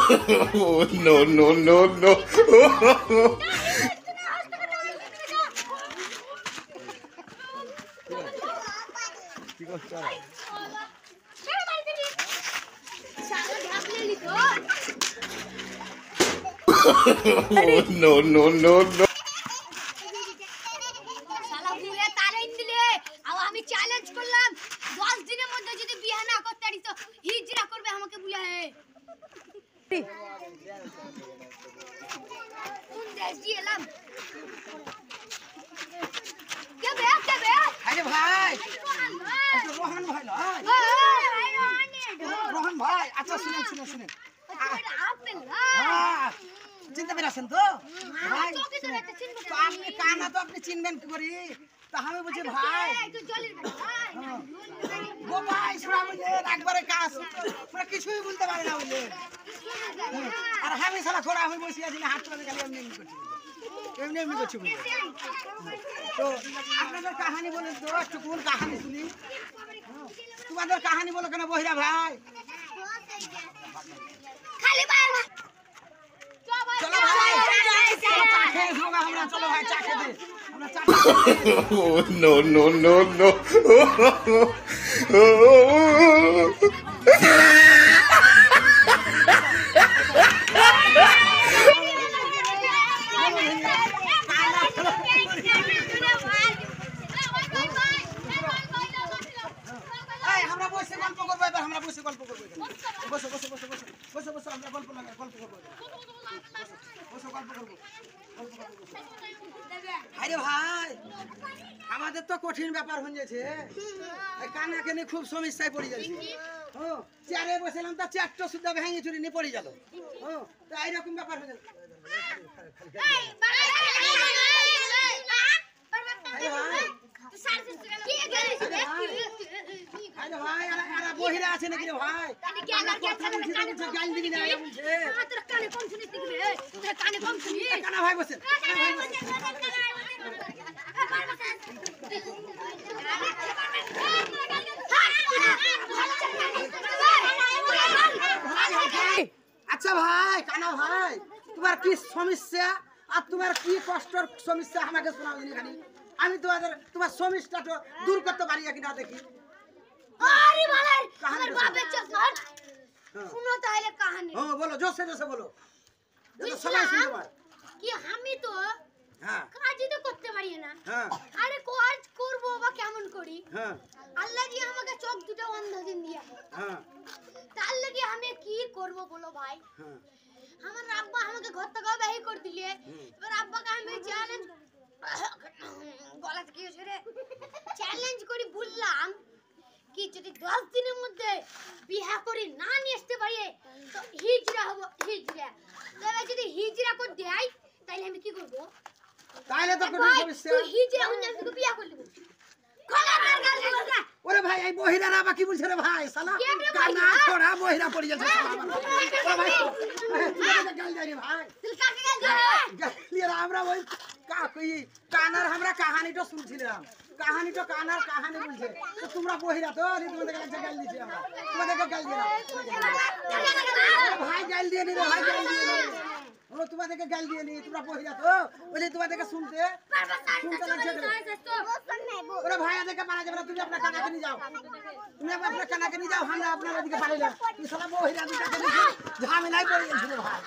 Oh, no, no, no, no. Oh, no, no, no, no. আমি challenge করলাম 10 দিনের মধ্যে যদি বিয়ে না করতে পারি তো হিজরা করবে আমাকে বলে হে কোন দেশ দিয়ে এলাম কে বে আরে ভাই রোহন ভাই নয় রোহন ভাই আচ্ছা শুনেন আপেল চিনতে পেরেছেন তো ভাই আপনি কানা তো আপনি চিনবেন কি করে তা আমি বলছি ভাই গো ভাই শোনা বুঝলেন একবারে কাজ পুরো কিছুই বলতে পারে না বুঝলেন আর আমি সালা খোড়া আমি বসে আছি না হাত তুলে গেলে এমনি করছি বুঝলেন তো আপনাদের কাহানি বলেন তো একটু কোন কাহানি শুনি তোমাদের কাহানি বলো কেন বহিরা ভাই খালি বাইর চলো ভাই চা খেয়ে শোনা আমরা চলো ভাই চা খেতে আমরা চা Oh, no, no, no, no. আমরা বসে গল্প করবো এবার আমরা বসে গল্প করবো বসো আমরা গল্প করবো বসো গল্প করবো আরে ভাই আমাদের তো কঠিন ব্যাপার হয়ে গেছে কানাকে নিয়ে খুব সমস্যায় পড়ে যাচ্ছে চেয়ারে বসেলাম তা চেয়ারটা শুদ্ধ ভেঙে চুরি নিয়ে পড়ে গেল তো এইরকম ব্যাপার হয়ে গেল আরে ভাই এরা বহিরা আছে নাকি রে ভাই গাল দিবি না কানা ভাই বসেন আচ্ছা ভাই কানা ভাই তোমার কি সমস্যা আর তোমার কি কষ্টর সমস্যা আমাকে শোনাও এখানে আমি তোমার সমস্যাটা দূর করতে পারি কিনা দেখি আরে মালার আমার বাপের চোখ শুনো তাহলে কাহিনী হ্যাঁ বলো জোসে বলো সবাই শুনতে পারে কি আমি তো হ্যাঁ কাজই তো করতে পারি না হ্যাঁ আরে কাজ করব বা কেমন করি হ্যাঁ আল্লাহ জি আমাকে চোখ দুটো অন্ধ দিন দিয়া হ্যাঁ তার লাগি আমি কি করব বলো ভাই হ্যাঁ আমার আব্বা আমাকে ঘর থেকে বের করে দিলে এবার আব্বাকে আমি চ্যালেঞ্জ গলা থেকে সরে চ্যালেঞ্জ করি বললাম কি যদি 10 দিনের মধ্যে বিয়ে করে না নিয়ে আসতে পারি তো হিজরা হবো হিজরা তবে যদি হিজরা করে দেয় তাহলে আমি কি করব তাইলে তো কোনো সমস্যা তুই হিজরা হয়ে আমি বিয়ে করে দেব ওরে ভাই এই বহিরারা বাকি বলছে রে ভাই শালা কানা খোড়া বহিরা পড়ে যাচ্ছে শালা ভাই গাল দেয় রে ভাই গাল আমরা ওই কানার আমরা কাহিনীটা শুনছিলাম কাহিনীটা কানার কাহিনী বলছে তো তোমরা বহিরা তো তোমাদেরকে একটা গাল দিছি আমরা তোমাদেরকে গাল দিলাম ভাই গাল দিয়ে নি রে ভাই গাল দিয়ে নি ও তোমাদেরকে গাল দিয়ে নি তোমরা বহিরা তো বলি তোমাদেরকে শুনতে লাগছে ওরে ভাই আদেরকে পারা যাবে না তুমি আপনার কানাকে নিয়ে যাও তুমি আপনার কানাকে নিয়ে যাও আমরা আপনার ওদিকে পারি না তুই শালা বহিরা দুটাকে ঝামেলায় পড়ে গেছিল ভাই